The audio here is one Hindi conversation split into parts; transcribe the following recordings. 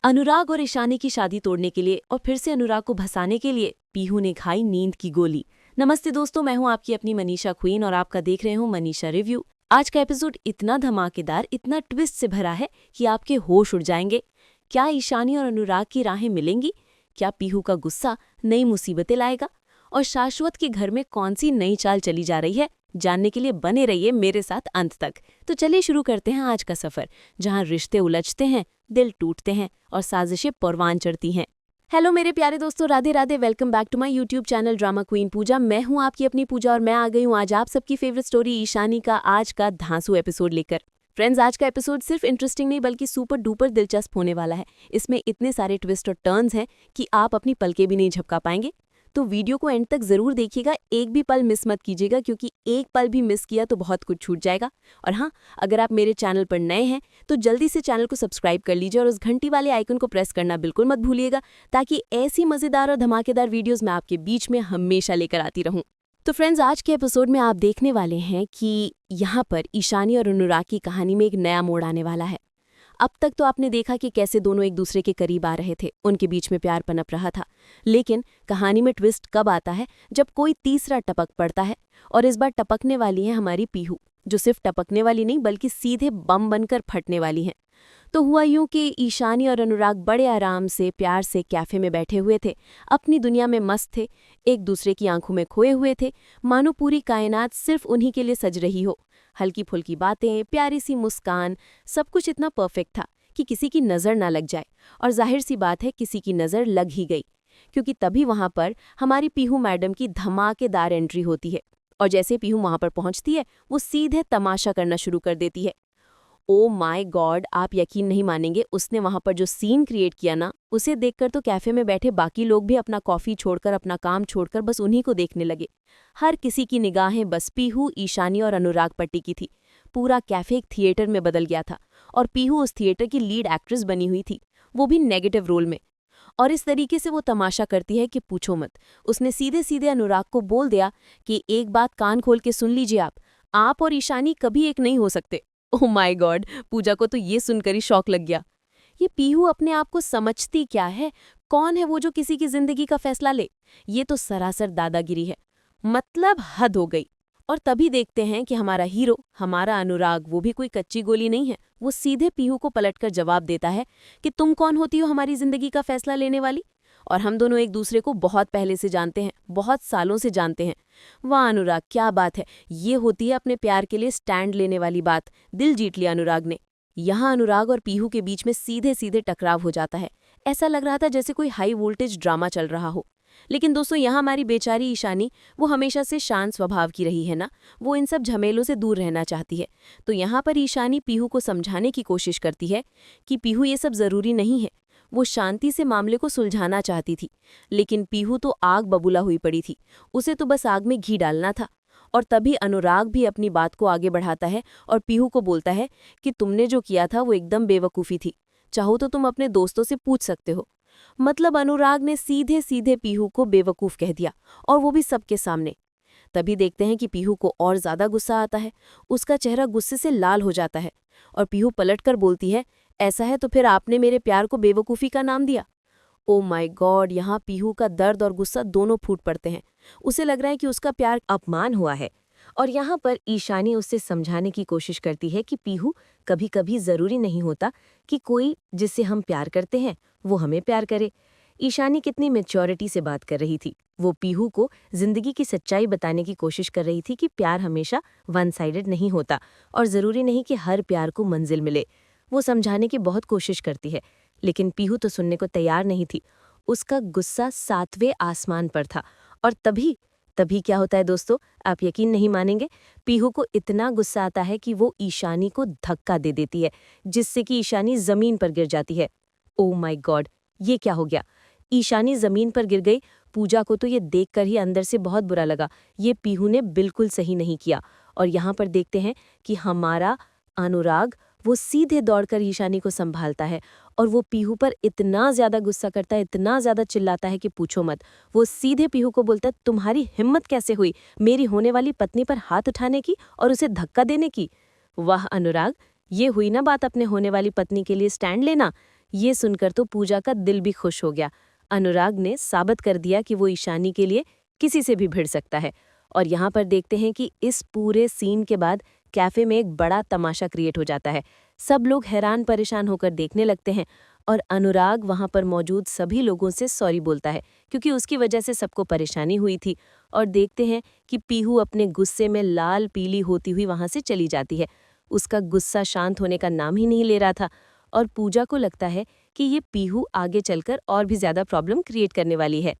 अनुराग और ईशानी की शादी तोड़ने के लिए और फिर से अनुराग को भसाने के लिए पीहू ने खाई नींद की गोली। नमस्ते दोस्तों, मैं हूं आपकी अपनी मनीषा क्वीन और आपका देख रहे हूं मनीषा रिव्यू। आज का एपिसोड इतना धमाकेदार, इतना ट्विस्ट से भरा है कि आपके होश उड़ जाएंगे। क्या ईशानी और अनुराग की राहें मिलेंगी? क्या पीहू का गुस्सा नई मुसीबतें लाएगा? और शाश्वत के घर में कौन सी नई चाल चली जा रही है, जानने के लिए बने रहिए मेरे साथ अंत तक। तो चलिए शुरू करते हैं आज का सफर, जहां रिश्ते उलझते हैं, दिल टूटते हैं और साजिशें परवान चढ़ती हैं। हेलो मेरे प्यारे दोस्तों, Radhe Radhe. Welcome back to my YouTube channel drama queen Pooja. मैं हूं आपकी अपनी पूजा और मैं आ गई हूं आज आप सबकी फेवरेट स्टोरी ईशानी का आज का धांसू एपिसोड लेकर। फ्रेंड्स, आज का एपिसोड सिर्फ इंटरेस्टिंग नहीं बल्कि सुपर डुपर दिलचस्प होने वाला है। इसमें इतने सारे ट्विस्ट और टर्न्स हैं कि आप अपनी पलकें भी नहीं झपका पाएंगे। तो वीडियो को एंड तक जरूर देखिएगा, एक भी पल मिस मत कीजिएगा, क्योंकि एक पल भी मिस किया तो बहुत कुछ छूट जाएगा। और हाँ, अगर आप मेरे चैनल पर नए हैं तो जल्दी से चैनल को सब्सक्राइब कर लीजिए और उस घंटी वाले आइकन को प्रेस करना बिल्कुल मत भूलिएगा, ताकि ऐसी मजेदार और धमाकेदार वीडियोस मैं आपके बीच में हमेशा लेकर आती रहूं। तो फ्रेंड्स, आज के एपिसोड में आप देखने वाले हैं कि यहाँ पर ईशानी और अनुराग की कहानी में एक नया मोड़ आने वाला है। अब तक तो आपने देखा कि कैसे दोनों एक दूसरे के करीब आ रहे थे, उनके बीच में प्यार पनप रहा था। लेकिन कहानी में ट्विस्ट कब आता है? जब कोई तीसरा टपक पड़ता है। और इस बार टपकने वाली है हमारी पीहू, जो सिर्फ टपकने वाली नहीं बल्कि सीधे बम बनकर फटने वाली है। तो हुआ यूं कि ईशानी और अनुराग बड़े आराम से प्यार से कैफे में बैठे हुए थे, अपनी दुनिया में मस्त थे, एक दूसरे की आंखों में खोए हुए थे, मानो पूरी कायनात सिर्फ उन्हीं के लिए सज रही हो। हल्की फुल्की बातें, प्यारी सी मुस्कान, सब कुछ इतना परफेक्ट था कि किसी की नज़र ना लग जाए। और जाहिर सी बात है, किसी की नज़र लग ही गई, क्योंकि तभी वहां पर हमारी पीहू मैडम की धमाकेदार एंट्री होती है। और जैसे पीहू वहां पर पहुंचती है, वो सीधे तमाशा करना शुरू कर देती है। ओ माय गॉड, आप यकीन नहीं मानेंगे, उसने वहां पर जो सीन क्रिएट किया ना, उसे देखकर तो कैफे में बैठे बाकी लोग भी अपना कॉफी छोड़कर, अपना काम छोड़कर बस उन्हीं को देखने लगे। हर किसी की निगाहें बस पीहू, ईशानी और अनुराग पट्टी की थी। पूरा कैफे एक थिएटर में बदल गया था और पीहू उस थिएटर की लीड एक्ट्रेस बनी हुई थी, वो भी नेगेटिव रोल में। और इस तरीके से वो तमाशा करती है कि पूछो मत। उसने सीधे सीधे अनुराग को बोल दिया कि एक बात कान खोल के सुन लीजिए, आप और ईशानी कभी एक नहीं हो सकते। ओह माय गॉड, पूजा को तो ये सुनकर ही शौक लग गया। ये पीहू अपने आप को समझती क्या है? कौन है वो जो किसी की जिंदगी का फैसला ले? ये तो सरासर दादागिरी है, मतलब हद हो गई। और तभी देखते हैं कि हमारा हीरो, हमारा अनुराग, वो भी कोई कच्ची गोली नहीं है। वो सीधे पीहू को पलटकर जवाब देता है कि तुम कौन होती हो हमारी जिंदगी का फैसला लेने वाली? और हम दोनों एक दूसरे को बहुत पहले से जानते हैं, बहुत सालों से जानते हैं। वाह अनुराग, क्या बात है! ये होती है अपने प्यार के लिए स्टैंड लेने वाली बात। दिल जीत लिया अनुराग ने। यहाँ अनुराग और पीहू के बीच में सीधे सीधे टकराव हो जाता है। ऐसा लग रहा था जैसे कोई हाई वोल्टेज ड्रामा चल रहा हो। लेकिन दोस्तों, यहाँ हमारी बेचारी ईशानी, वो हमेशा से शांत स्वभाव की रही है ना, वो इन सब झमेलों से दूर रहना चाहती है। तो यहाँ पर ईशानी पीहू को समझाने की कोशिश करती है कि पीहू, ये सब जरूरी नहीं है। वो शांति से मामले को सुलझाना चाहती थी, लेकिन पीहू तो आग बबूला हुई पड़ी थी, उसे तो बस आग में घी डालना था। और तभी अनुराग भी अपनी बात को आगे बढ़ाता है और पीहू को बोलता है कि तुमने जो किया था वो एकदम बेवकूफ़ी थी, चाहो तो तुम अपने दोस्तों से पूछ सकते हो। मतलब अनुराग ने सीधे सीधे पीहू को बेवकूफ़ कह दिया, और वो भी सबके सामने। तभी देखते हैं कि पीहू को और ज्यादा गुस्सा आता है, उसका चेहरा गुस्से से लाल हो जाता है और पीहू पलटकर बोलती है, ऐसा है तो फिर आपने मेरे प्यार को बेवकूफ़ी का नाम दिया। ओ माय गॉड, यहाँ पीहू का दर्द और गुस्सा दोनों फूट पड़ते हैं। उसे लग रहा है कि उसका प्यार अपमान हुआ है। और यहाँ पर ईशानी उससे समझाने की कोशिश करती है कि पीहू, कभी कभी जरूरी नहीं होता कि कोई जिससे हम प्यार करते हैं वो हमें प्यार करे। ईशानी कितनी मैच्योरिटी से बात कर रही थी। वो पीहू को जिंदगी की सच्चाई बताने की कोशिश कर रही थी कि प्यार हमेशा वन साइडेड नहीं होता और जरूरी नहीं कि हर प्यार को मंजिल मिले। वो समझाने की बहुत कोशिश करती है, लेकिन पीहू तो सुनने को तैयार नहीं थी। उसका गुस्सा 7वें आसमान पर था। और तभी तभी क्या होता है दोस्तों, आप यकीन नहीं मानेंगे। पीहू को इतना गुस्सा आता है कि वो ईशानी को धक्का दे देती है, जिससे कि ईशानी जमीन पर गिर जाती है। ओ माय गॉड, ये क्या हो गया? ईशानी जमीन पर गिर गई। पूजा को तो ये देखकर ही अंदर से बहुत बुरा लगा। ये पीहू ने बिल्कुल सही नहीं किया। और यहाँ पर देखते हैं कि हमारा अनुराग, वो सीधे दौड़कर ईशानी को संभालता है और वो पीहू पर इतना ज्यादा गुस्सा करता है, इतना ज्यादा चिल्लाता है कि पूछो मत। वो सीधे पीहू को बोलता है, तुम्हारी हिम्मत कैसे हुई मेरी होने वाली पत्नी पर हाथ उठाने की और उसे धक्का देने की? वाह अनुराग, ये हुई ना बात अपने होने वाली पत्नी के लिए स्टैंड लेना। ये सुनकर तो पूजा का दिल भी खुश हो गया। अनुराग ने साबित कर दिया कि वो ईशानी के लिए किसी से भी भिड़ सकता है। और यहाँ पर देखते हैं कि इस पूरे सीन के बाद कैफे में एक बड़ा तमाशा क्रिएट हो जाता है। सब लोग हैरान परेशान होकर देखने लगते हैं और अनुराग वहाँ पर मौजूद सभी लोगों से सॉरी बोलता है, क्योंकि उसकी वजह से सबको परेशानी हुई थी। और देखते हैं कि पीहू अपने गुस्से में लाल पीली होती हुई वहाँ से चली जाती है। उसका गुस्सा शांत होने का नाम ही नहीं ले रहा था और पूजा को लगता है कि ये पीहू आगे चलकर और भी ज्यादा प्रॉब्लम क्रिएट करने वाली है।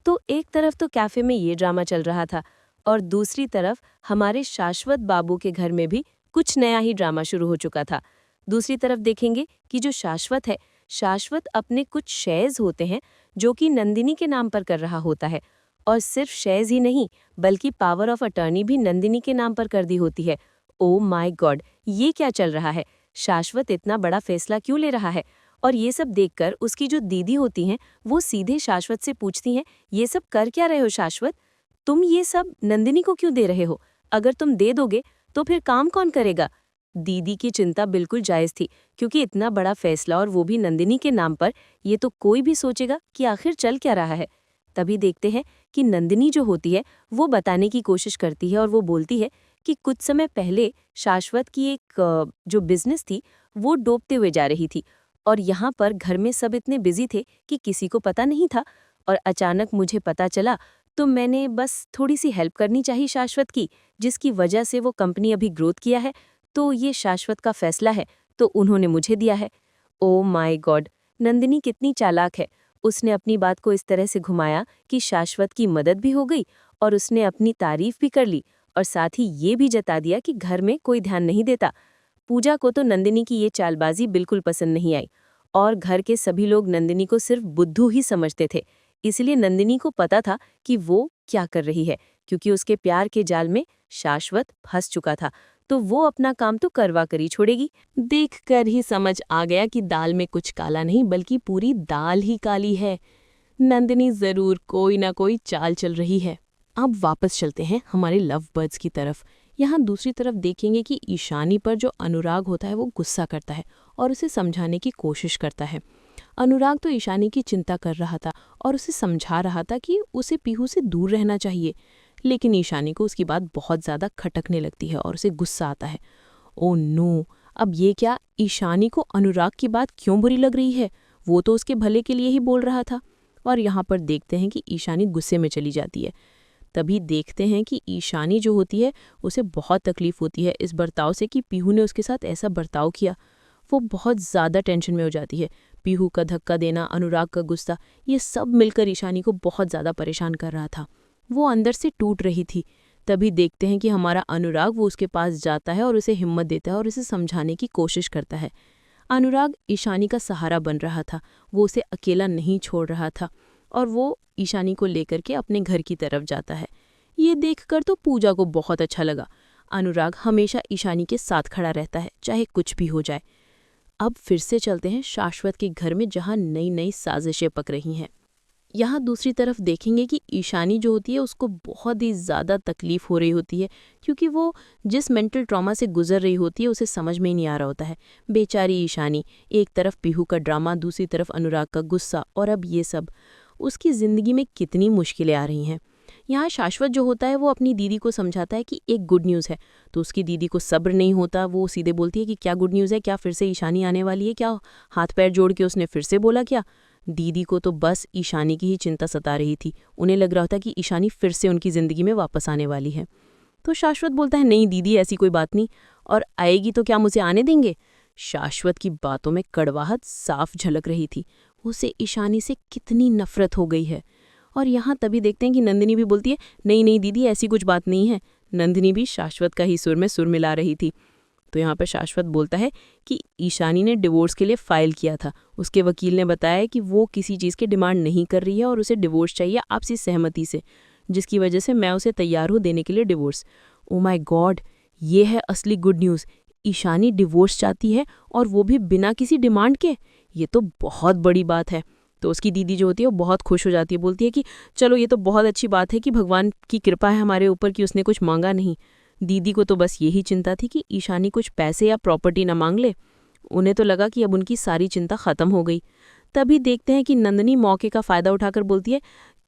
तो एक तरफ तो कैफे में ये ड्रामा चल रहा था और दूसरी तरफ हमारे शाश्वत बाबू के घर में भी कुछ नया ही ड्रामा शुरू हो चुका था। दूसरी तरफ देखेंगे कि जो शाश्वत है, शाश्वत अपने कुछ शेयर्स होते हैं जो कि नंदिनी के नाम पर कर रहा होता है। और सिर्फ शेयर्स ही नहीं, बल्कि पावर ऑफ अटर्नी भी नंदिनी के नाम पर कर दी होती है। ओ माय गॉड, ये क्या चल रहा है? शाश्वत इतना बड़ा फैसला क्यों ले रहा है? और ये सब देखकर उसकी जो दीदी होती हैं, वो सीधे शाश्वत से पूछती हैं, ये सब कर क्या रहे हो शाश्वत? तुम ये सब नंदिनी को क्यों दे रहे हो? अगर तुम दे दोगे तो फिर काम कौन करेगा? दीदी की चिंता बिल्कुल जायज थी, क्योंकि इतना बड़ा फैसला और वो भी नंदिनी के नाम पर, ये तो कोई भी सोचेगा कि आखिर चल क्या रहा है। तभी देखते हैं कि नंदिनी जो होती है वो बताने की कोशिश करती है और वो बोलती है कि कुछ समय पहले शाश्वत की एक जो बिजनेस थी वो डूबते हुए जा रही थी और यहाँ पर घर में सब इतने बिजी थे कि किसी को पता नहीं था। और अचानक मुझे पता चला तो मैंने बस थोड़ी सी हेल्प करनी चाहिए शाश्वत की, जिसकी वजह से वो कंपनी अभी ग्रोथ किया है। तो ये शाश्वत का फैसला है, तो उन्होंने मुझे दिया है। ओ माय गॉड, नंदिनी कितनी चालाक है। उसने अपनी बात को इस तरह से घुमाया कि शाश्वत की मदद भी हो गई और उसने अपनी तारीफ भी कर ली और साथ ही ये भी जता दिया कि घर में कोई ध्यान नहीं देता। पूजा को तो नंदिनी की ये चालबाजी बिल्कुल पसंद नहीं आई और घर के सभी लोग नंदिनी को सिर्फ बुद्धू ही समझते थे। इसलिए नंदिनी को पता था कि वो क्या कर रही है, क्योंकि उसके प्यार के जाल में शाश्वत फंस चुका था, तो वो अपना काम तो करवा कर ही छोड़ेगी। देखकर ही समझ आ गया कि दाल में कुछ काला नहीं बल्कि पूरी दाल ही काली है। नंदिनी जरूर कोई ना कोई चाल चल रही है। अब वापस चलते हैं हमारे लव बर्ड्स की तरफ। यहाँ दूसरी तरफ देखेंगे कि ईशानी पर जो अनुराग होता है वो गुस्सा करता है और उसे समझाने की कोशिश करता है। अनुराग तो ईशानी की चिंता कर रहा था और उसे समझा रहा था कि उसे पीहू से दूर रहना चाहिए, लेकिन ईशानी को उसकी बात बहुत ज़्यादा खटकने लगती है और उसे गुस्सा आता है। ओ नो, अब ये क्या? ईशानी को अनुराग की बात क्यों बुरी लग रही है? वो तो उसके भले के लिए ही बोल रहा था। और यहाँ पर देखते हैं कि ईशानी गुस्से में चली जाती है। तभी देखते हैं कि ईशानी जो होती है उसे बहुत तकलीफ होती है इस बर्ताव से कि पीहू ने उसके साथ ऐसा बर्ताव किया। वो बहुत ज़्यादा टेंशन में हो जाती है। पीहू का धक्का देना, अनुराग का गुस्सा, ये सब मिलकर ईशानी को बहुत ज़्यादा परेशान कर रहा था। वो अंदर से टूट रही थी। तभी देखते हैं कि हमारा अनुराग वो उसके पास जाता है और उसे हिम्मत देता है और उसे समझाने की कोशिश करता है। अनुराग ईशानी का सहारा बन रहा था, वो उसे अकेला नहीं छोड़ रहा था और वो ईशानी को लेकर के अपने घर की तरफ जाता है। ये देखकर तो पूजा को बहुत अच्छा लगा। अनुराग हमेशा ईशानी के साथ खड़ा रहता है, चाहे कुछ भी हो जाए। अब फिर से चलते हैं शाश्वत के घर में, जहाँ नई नई साजिशें पक रही हैं। यहाँ दूसरी तरफ देखेंगे कि ईशानी जो होती है उसको बहुत ही ज़्यादा तकलीफ हो रही होती है, क्योंकि वो जिस मेंटल ट्रॉमा से गुजर रही होती है उसे समझ में ही नहीं आ रहा होता है। बेचारी ईशानी, एक तरफ पीहू का ड्रामा, दूसरी तरफ अनुराग का गुस्सा और अब ये सब। उसकी ज़िंदगी में कितनी मुश्किलें आ रही हैं। यहाँ शाश्वत जो होता है वो अपनी दीदी को समझाता है कि एक गुड न्यूज़ है, तो उसकी दीदी को सब्र नहीं होता। वो सीधे बोलती है कि क्या गुड न्यूज़ है? क्या फिर से ईशानी आने वाली है क्या? हाथ पैर जोड़ के उसने फिर से बोला क्या? दीदी को तो बस ईशानी की ही चिंता सता रही थी। उन्हें लग रहा था कि ईशानी फिर से उनकी ज़िंदगी में वापस आने वाली है। तो शाश्वत बोलता है, नहीं दीदी, ऐसी कोई बात नहीं, और आएगी तो क्या मुझे आने देंगे? शाश्वत की बातों में कड़वाहट साफ झलक रही थी। उसे ईशानी से कितनी नफरत हो गई है। और यहाँ तभी देखते हैं कि नंदिनी भी बोलती है, नहीं नहीं दीदी, ऐसी कुछ बात नहीं है। नंदिनी भी शाश्वत का ही सुर में सुर मिला रही थी। तो यहाँ पर शाश्वत बोलता है कि ईशानी ने डिवोर्स के लिए फाइल किया था। उसके वकील ने बताया कि वो किसी चीज़ की डिमांड नहीं कर रही है और उसे डिवोर्स चाहिए आपसी सहमति से, जिसकी वजह से मैं उसे तैयार हूँ देने के लिए डिवोर्स। ओ माय गॉड, ये है असली गुड न्यूज़। ईशानी डिवोर्स चाहती है और वो भी बिना किसी डिमांड के। ये तो बहुत बड़ी बात है। तो उसकी दीदी जो होती है वो बहुत खुश हो जाती है, बोलती है कि चलो ये तो बहुत अच्छी बात है कि भगवान की कृपा है हमारे ऊपर कि उसने कुछ मांगा नहीं। दीदी को तो बस यही चिंता थी कि ईशानी कुछ पैसे या प्रॉपर्टी ना मांग ले। उन्हें तो लगा कि अब उनकी सारी चिंता खत्म हो गई। तभी देखते हैं कि नंदिनी मौके का फायदा उठाकर बोलती है,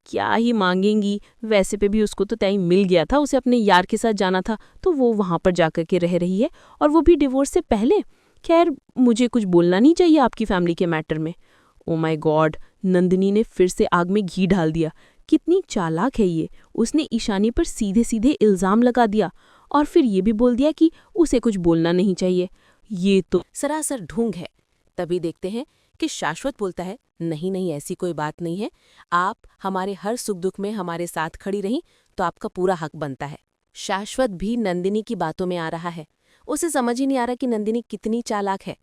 क्या ही मांगेंगी, वैसे पे भी उसको तो टाइम मिल गया था, उसे अपने यार के साथ जाना था तो वो वहां पर जाकर के रह रही है, और वो भी डिवोर्स से पहले। खैर, मुझे कुछ बोलना नहीं चाहिए आपकी फैमिली के मैटर में। ओ माय गॉड, नंदिनी ने फिर से आग में घी डाल दिया। कितनी चालाक है ये। उसने ईशानी पर सीधे सीधे इल्जाम लगा दिया और फिर ये भी बोल दिया कि उसे कुछ बोलना नहीं चाहिए। ये तो सरासर ढोंग है। तभी देखते हैं कि शाश्वत बोलता है, नहीं नहीं, ऐसी कोई बात नहीं है। आप हमारे हर सुख दुख में हमारे साथ खड़ी रहीं तो आपका पूरा हक बनता है। शाश्वत भी नंदिनी की बातों में आ रहा है। उसे समझ ही नहीं आ रहा कि नंदिनी कितनी चालाक है।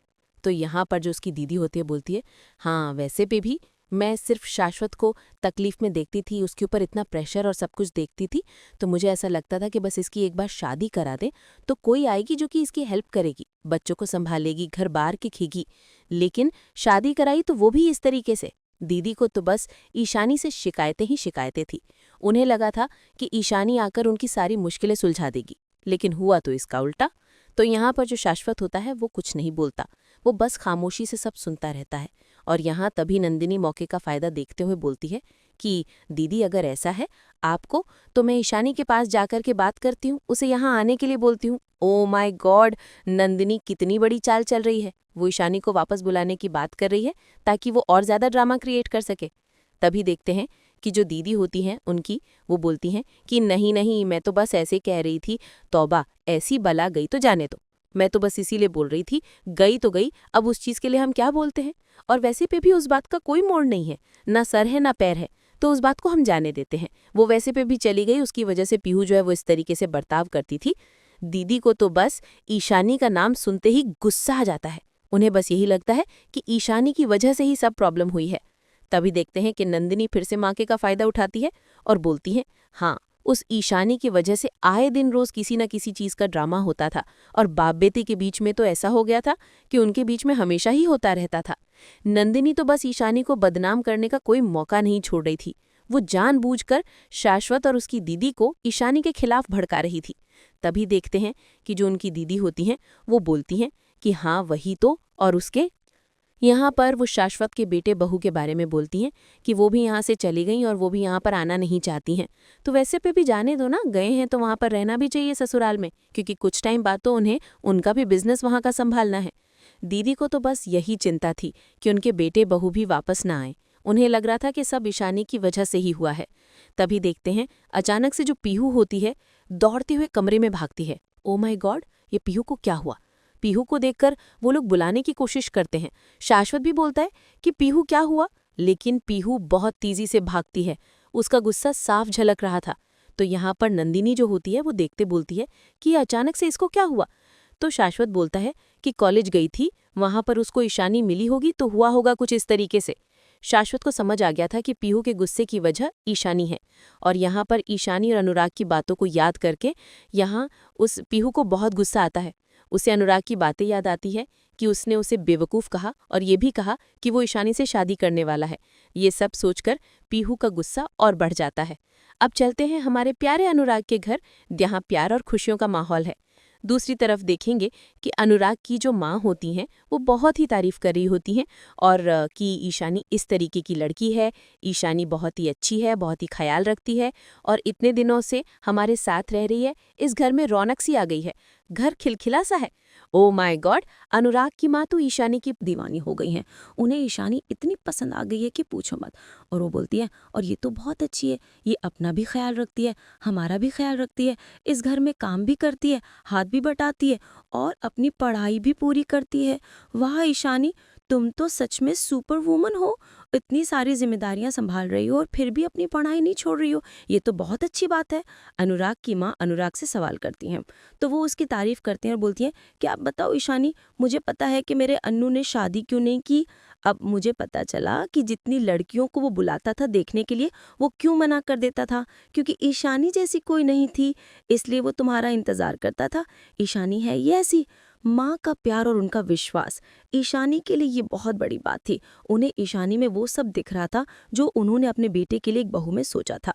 तो यहाँ पर जो उसकी दीदी होती है बोलती है, हाँ वैसे पे भी मैं सिर्फ शाश्वत को तकलीफ में देखती थी, उसके ऊपर इतना प्रेशर और सब कुछ देखती थी, तो मुझे ऐसा लगता था कि बस इसकी एक बार शादी करा दें तो कोई आएगी जो कि इसकी हेल्प करेगी, बच्चों को संभालेगी, घर बार दिखेगी। लेकिन शादी कराई तो वो भी इस तरीके से। दीदी को तो बस ईशानी से शिकायतें ही शिकायतें थी। उन्हें लगा था कि ईशानी आकर उनकी सारी मुश्किलें सुलझा देगी, लेकिन हुआ तो इसका उल्टा। तो यहाँ पर जो शाश्वत होता है वो कुछ नहीं बोलता, वो बस खामोशी से सब सुनता रहता है। और यहाँ तभी नंदिनी मौके का फायदा देखते हुए बोलती है कि दीदी अगर ऐसा है आपको, तो मैं ईशानी के पास जाकर के बात करती हूँ, उसे यहाँ आने के लिए बोलती हूँ। ओ माय गॉड, नंदिनी कितनी बड़ी चाल चल रही है। वो ईशानी को वापस बुलाने की बात कर रही है ताकि वो और ज्यादा ड्रामा क्रिएट कर सके। तभी देखते हैं कि जो दीदी होती हैं उनकी, वो बोलती हैं कि नहीं नहीं, मैं तो बस ऐसे कह रही थी, तौबा ऐसी बला गई तो जाने दो, मैं तो बस इसीलिए बोल रही थी, गई तो गई, अब उस चीज के लिए हम क्या बोलते हैं। और वैसे पे भी उस बात का कोई मोड़ नहीं है, ना सर है ना पैर है, तो उस बात को हम जाने देते हैं। वो वैसे पे भी चली गई, उसकी वजह से पीहू जो है वो इस तरीके से बर्ताव करती थी। दीदी को तो बस ईशानी का नाम सुनते ही गुस्सा आ जाता है। उन्हें बस यही लगता है कि ईशानी की वजह से ही सब प्रॉब्लम हुई है। तभी देखते हैं कि नंदिनी फिर से माँके का फायदा उठाती है और बोलती है, हाँ उस ईशानी की वजह से आए दिन रोज किसी न किसी चीज का ड्रामा होता था, और बाप बेटी के बीच में तो ऐसा हो गया था कि उनके बीच में हमेशा ही होता रहता था। नंदिनी तो बस ईशानी को बदनाम करने का कोई मौका नहीं छोड़ रही थी। वो जानबूझकर शाश्वत और उसकी दीदी को ईशानी के खिलाफ भड़का रही थी। तभी देखते हैं कि जो उनकी दीदी होती हैं वो बोलती हैं कि हाँ वही तो, और उसके यहाँ पर वो शाश्वत के बेटे बहू के बारे में बोलती हैं कि वो भी यहाँ से चली गई और वो भी यहाँ पर आना नहीं चाहती हैं। तो वैसे पे भी जाने दो ना, गए हैं तो वहाँ पर रहना भी चाहिए ससुराल में, क्योंकि कुछ टाइम बाद तो उन्हें उनका भी बिजनेस वहाँ का संभालना है। दीदी को तो बस यही चिंता थी कि उनके बेटे बहू भी वापस ना आए। उन्हें लग रहा था कि सब ईशानी की वजह से ही हुआ है। तभी देखते हैं अचानक से जो पीहू होती है दौड़ते हुए कमरे में भागती है। ओ माय गॉड, ये पीहू को क्या हुआ। पीहू को देखकर वो लोग बुलाने की कोशिश करते हैं। शाश्वत भी बोलता है कि पीहू क्या हुआ, लेकिन पीहू बहुत तेजी से भागती है। उसका गुस्सा साफ झलक रहा था। तो यहाँ पर नंदिनी जो होती है वो देखते बोलती है कि अचानक से इसको क्या हुआ। तो शाश्वत बोलता है कि कॉलेज गई थी, वहां पर उसको ईशानी मिली होगी तो हुआ होगा कुछ इस तरीके से। शाश्वत को समझ आ गया था कि पीहू के गुस्से की वजह ईशानी है, और यहाँ पर ईशानी और अनुराग की बातों को याद करके यहाँ उस पीहू को बहुत गुस्सा आता है। उसे अनुराग की बातें याद आती है कि उसने उसे बेवकूफ़ कहा और ये भी कहा कि वो ईशानी से शादी करने वाला है। ये सब सोचकर पीहू का गुस्सा और बढ़ जाता है। अब चलते हैं हमारे प्यारे अनुराग के घर, जहाँ प्यार और खुशियों का माहौल है। दूसरी तरफ देखेंगे कि अनुराग की जो माँ होती हैं वो बहुत ही तारीफ कर रही होती हैं, और कि ईशानी इस तरीके की लड़की है, ईशानी बहुत ही अच्छी है, बहुत ही ख्याल रखती है, और इतने दिनों से हमारे साथ रह रही है, इस घर में रौनक सी आ गई है, घर खिलखिला सा है। ओ माय गॉड, अनुराग की माँ तो ईशानी की दीवानी हो गई हैं। उन्हें ईशानी इतनी पसंद आ गई है कि पूछो मत। और वो बोलती है, और ये तो बहुत अच्छी है, ये अपना भी ख्याल रखती है, हमारा भी ख्याल रखती है, इस घर में काम भी करती है, हाथ भी बटाती है, और अपनी पढ़ाई भी पूरी करती है। वाह ईशानी, तुम तो सच में सुपर वूमन हो। इतनी सारी जिम्मेदारियां संभाल रही हो और फिर भी अपनी पढ़ाई नहीं छोड़ रही हो, ये तो बहुत अच्छी बात है। अनुराग की माँ अनुराग से सवाल करती हैं, तो वो उसकी तारीफ करते हैं और बोलती हैं कि आप बताओ ईशानी, मुझे पता है कि मेरे अन्नू ने शादी क्यों नहीं की। अब मुझे पता चला कि जितनी लड़कियों को वो बुलाता था देखने के लिए, वो क्यों मना कर देता था, क्योंकि ईशानी जैसी कोई नहीं थी, इसलिए वो तुम्हारा इंतजार करता था। ईशानी है ये ऐसी। माँ का प्यार और उनका विश्वास ईशानी के लिए ये बहुत बड़ी बात थी। उन्हें ईशानी में वो सब दिख रहा था जो उन्होंने अपने बेटे के लिए एक बहू में सोचा था।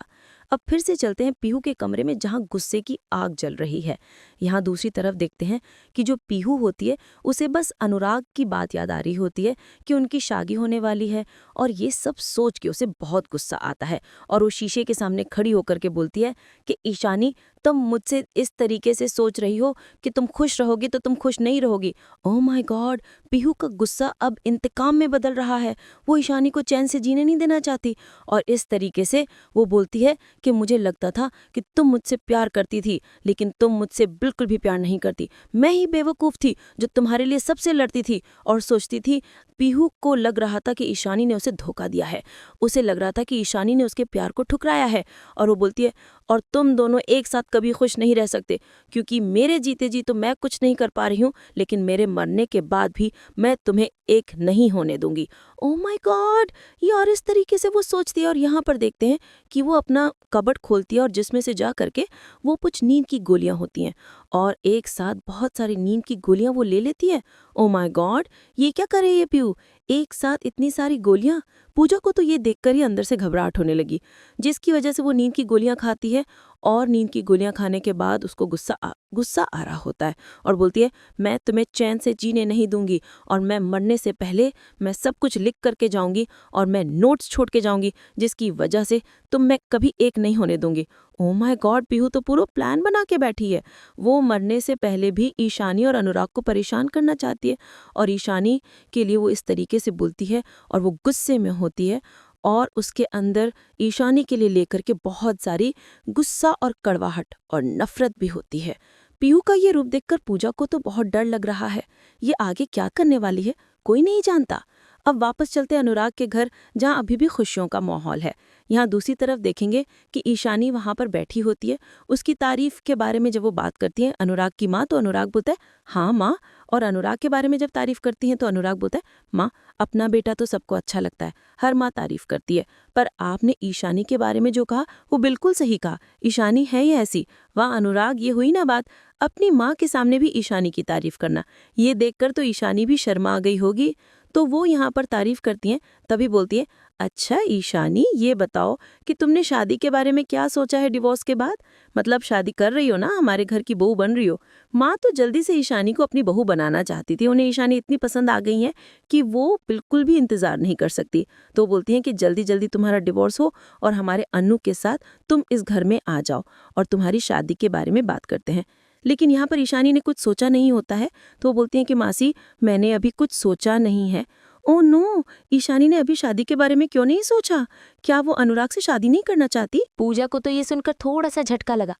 अब फिर से चलते हैं पीहू के कमरे में जहाँ गुस्से की आग जल रही है। यहाँ दूसरी तरफ देखते हैं कि जो पीहू होती है उसे बस अनुराग की बात याद आ रही होती है कि उनकी शादी होने वाली है, और ये सब सोच के उसे बहुत गुस्सा आता है और वो शीशे के सामने खड़ी होकर के बोलती है कि ईशानी, तुम मुझसे इस तरीके से सोच रही हो कि तुम खुश रहोगी तो तुम खुश नहीं रहोगी। ओह माय गॉड, पीहू का गुस्सा अब इंतकाम में बदल रहा है। वो ईशानी को चैन से जीने नहीं देना चाहती और इस तरीके से वो बोलती है कि मुझे लगता था कि तुम मुझसे प्यार करती थी, लेकिन तुम मुझसे बिल्कुल भी प्यार नहीं करती। मैं ही बेवकूफ़ थी जो तुम्हारे लिए सबसे लड़ती थी और सोचती थी। पीहू को लग रहा था कि ईशानी ने उसे धोखा दिया है, उसे लग रहा था कि ईशानी ने उसके प्यार को ठुकराया है, और वो बोलती है और तुम दोनों एक साथ कभी खुश नहीं रह सकते, क्योंकि मेरे जीते जी तो मैं कुछ नहीं कर पा रही हूँ, लेकिन मेरे मरने के बाद भी मैं तुम्हें एक नहीं होने दूंगी। ओह माय गॉड, ये और इस तरीके से वो सोचती है। और यहाँ पर देखते हैं कि वो अपना कबर्ड खोलती है और जिसमें से जा करके वो कुछ नींद की गोलियां होती हैं और एक साथ बहुत सारी नींद की गोलियां वो ले लेती है। ओह माय गॉड, ये क्या करे ये पीहू, एक साथ इतनी सारी गोलियां। पूजा को तो ये देखकर ही अंदर से घबराहट होने लगी, जिसकी वजह से वो नींद की गोलियां खाती है और नींद की गोलियां खाने के बाद उसको गुस्सा आ रहा होता है और बोलती है मैं तुम्हें चैन से जीने नहीं दूंगी और मैं मरने से पहले मैं सब कुछ लिख करके जाऊंगी और मैं नोट्स छोड़ के जाऊंगी, जिसकी वजह से तुम मैं कभी एक नहीं होने दूंगी। ओह माय गॉड, पीहू तो पूरा प्लान बना के बैठी है। वो मरने से पहले भी ईशानी और अनुराग को परेशान करना चाहती है और ईशानी के लिए वो इस तरीके से बोलती है और वो गुस्से में होती है और उसके अंदर ईशानी के लिए लेकर के बहुत सारी गुस्सा और कड़वाहट और नफरत भी होती है। पीहू का ये रूप देखकर पूजा को तो बहुत डर लग रहा है। ये आगे क्या करने वाली है कोई नहीं जानता। अब वापस चलते अनुराग के घर, जहाँ अभी भी खुशियों का माहौल है। यहाँ दूसरी तरफ देखेंगे कि ईशानी वहाँ पर बैठी होती है। उसकी तारीफ के बारे में जब वो बात करती है अनुराग की माँ, तो अनुराग बोलता है हाँ माँ, और अनुराग के बारे में जब तारीफ करती हैं तो अनुराग बोलता है माँ, अपना बेटा तो सबको अच्छा लगता है, हर माँ तारीफ करती है, पर आपने ईशानी के बारे में जो कहा वो बिल्कुल सही कहा। ईशानी है ही ऐसी। वाह अनुराग, ये हुई ना बात, अपनी माँ के सामने भी ईशानी की तारीफ करना। ये देखकर तो ईशानी भी शर्मा गई होगी। तो वो यहाँ पर तारीफ करती हैं, तभी बोलती है अच्छा ईशानी, ये बताओ कि तुमने शादी के बारे में क्या सोचा है डिवोर्स के बाद? मतलब शादी कर रही हो ना, हमारे घर की बहू बन रही हो। माँ तो जल्दी से ईशानी को अपनी बहू बनाना चाहती थी, उन्हें ईशानी इतनी पसंद आ गई है कि वो बिल्कुल भी इंतजार नहीं कर सकती। तो बोलती हैं कि जल्दी जल्दी तुम्हारा डिवोर्स हो और हमारे अन्नू के साथ तुम इस घर में आ जाओ और तुम्हारी शादी के बारे में बात करते हैं। लेकिन यहाँ पर ईशानी ने कुछ सोचा नहीं होता है, तो वो बोलती हैं कि मासी, मैंने अभी कुछ सोचा नहीं है। ओह नो, ईशानी ने अभी शादी के बारे में क्यों नहीं सोचा? क्या वो अनुराग से शादी नहीं करना चाहती? पूजा को तो ये सुनकर थोड़ा सा झटका लगा,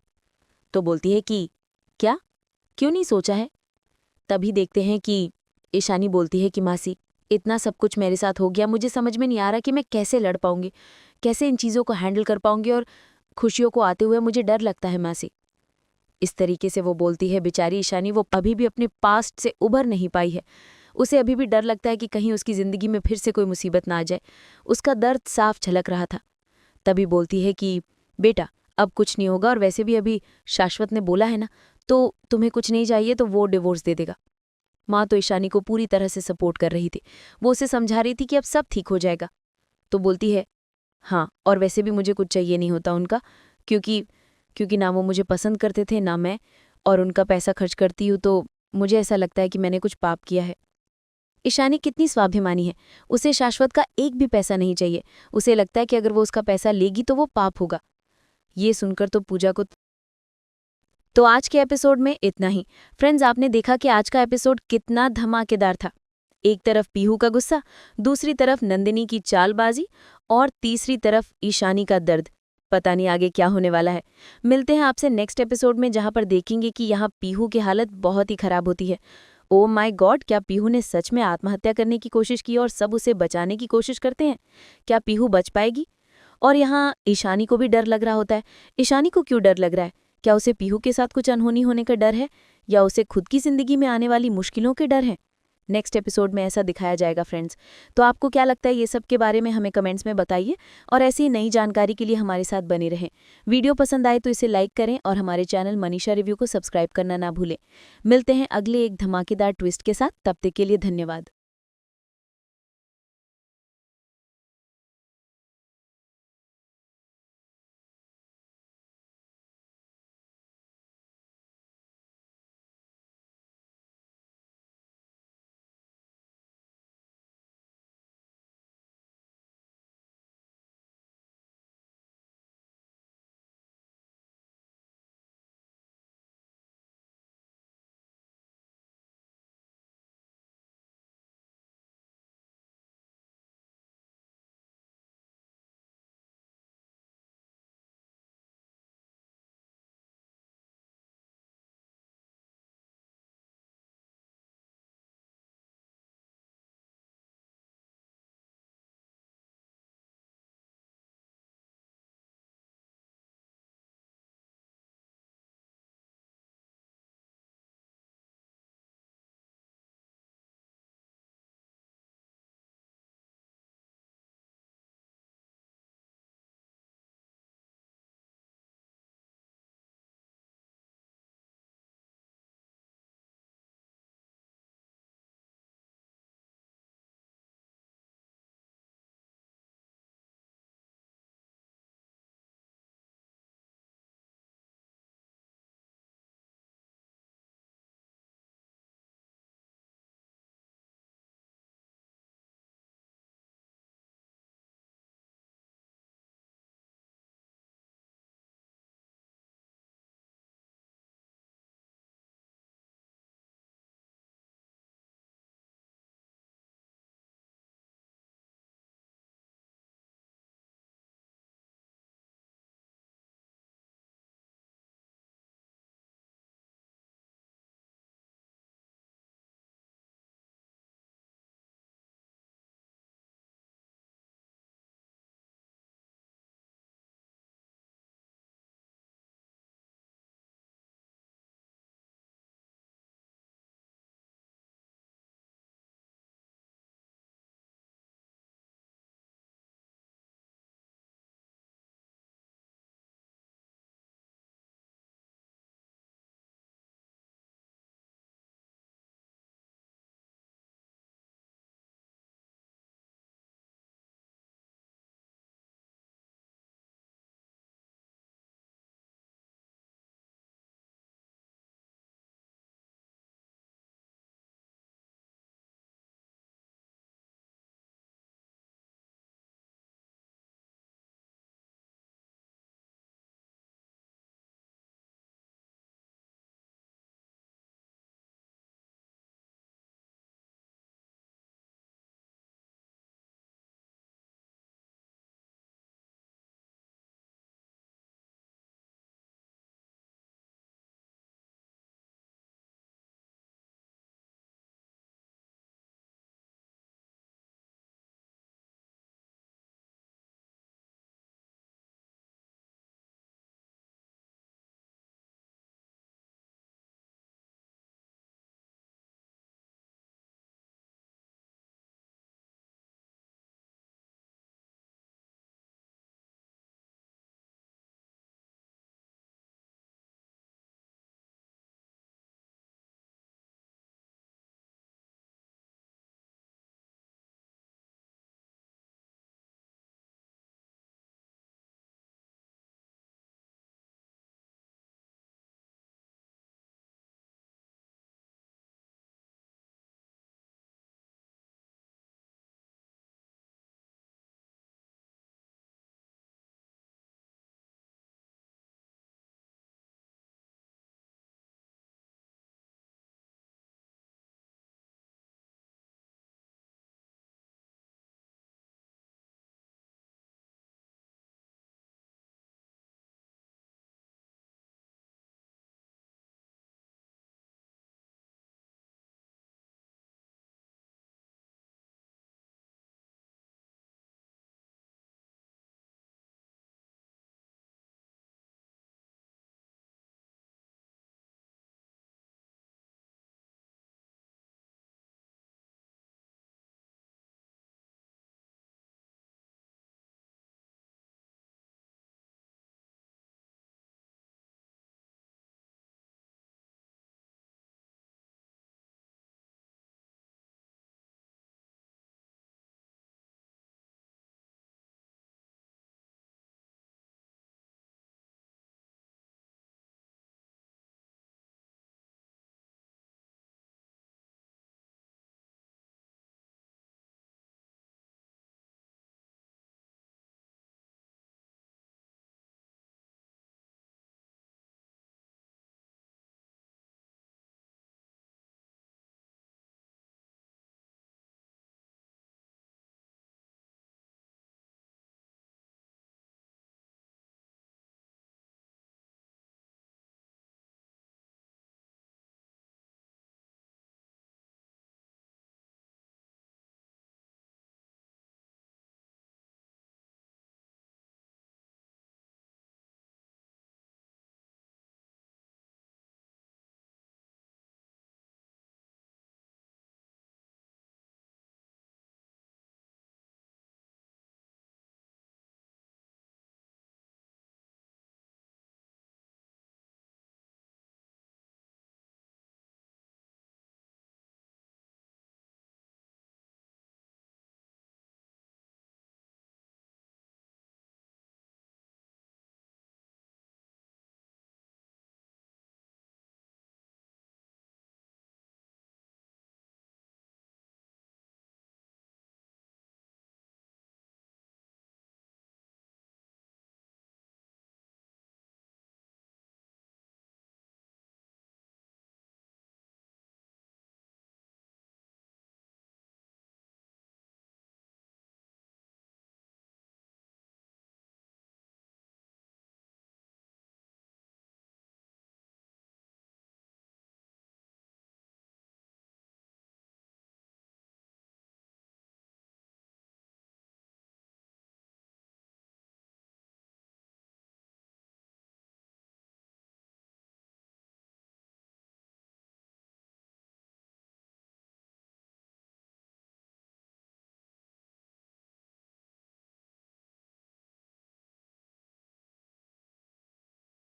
तो बोलती है कि क्या, क्यों नहीं सोचा है? तभी देखते हैं कि ईशानी बोलती है कि मासी, इतना सब कुछ मेरे साथ हो गया, मुझे समझ में नहीं आ रहा कि मैं कैसे लड़ पाऊंगी, कैसे इन चीज़ों को हैंडल कर पाऊंगी, और खुशियों को आते हुए मुझे डर लगता है मासी। इस तरीके से वो बोलती है। बेचारी ईशानी, वो अभी भी अपने पास्ट से उभर नहीं पाई है। उसे अभी भी डर लगता है कि कहीं उसकी ज़िंदगी में फिर से कोई मुसीबत ना आ जाए। उसका दर्द साफ झलक रहा था। तभी बोलती है कि बेटा, अब कुछ नहीं होगा, और वैसे भी अभी शाश्वत ने बोला है ना, तो तुम्हें कुछ नहीं चाहिए तो वो डिवोर्स दे देगा। माँ तो ईशानी को पूरी तरह से सपोर्ट कर रही थी। वो उसे समझा रही थी कि अब सब ठीक हो जाएगा। तो बोलती है हाँ, और वैसे भी मुझे कुछ चाहिए नहीं होता उनका, क्योंकि ना वो मुझे पसंद करते थे ना मैं, और उनका पैसा खर्च करती हूँ तो मुझे ऐसा लगता है कि मैंने कुछ पाप किया है। ईशानी कितनी स्वाभिमानी है, उसे शाश्वत का एक भी पैसा नहीं चाहिए। उसे लगता है कि अगर वो उसका पैसा लेगी तो वो पाप होगा। ये सुनकर तो पूजा को। तो आज के एपिसोड में इतना ही। फ्रेंड्स, आपने देखा कि आज का एपिसोड कितना धमाकेदार था। एक तरफ पीहू का गुस्सा, दूसरी तरफ नंदिनी की चालबाजी, और तीसरी तरफ ईशानी का दर्द। पता नहीं आगे क्या होने वाला है। मिलते हैं आपसे नेक्स्ट एपिसोड में, जहां पर देखेंगे कि यहाँ पीहू की हालत बहुत ही खराब होती है। ओ माय गॉड, क्या पीहू ने सच में आत्महत्या करने की कोशिश की और सब उसे बचाने की कोशिश करते हैं? क्या पीहू बच पाएगी? और यहाँ ईशानी को भी डर लग रहा होता है। ईशानी को क्यों डर लग रहा है? क्या उसे पीहू के साथ कुछ अनहोनी होने का डर है, या उसे खुद की जिंदगी में आने वाली मुश्किलों के डर है? नेक्स्ट एपिसोड में ऐसा दिखाया जाएगा फ्रेंड्स। तो आपको क्या लगता है ये सब के बारे में हमें कमेंट्स में बताइए, और ऐसी नई जानकारी के लिए हमारे साथ बने रहें। वीडियो पसंद आए तो इसे लाइक करें और हमारे चैनल मनीषा रिव्यू को सब्सक्राइब करना ना भूलें। मिलते हैं अगले एक धमाकेदार ट्विस्ट के साथ, तब तक के लिए धन्यवाद।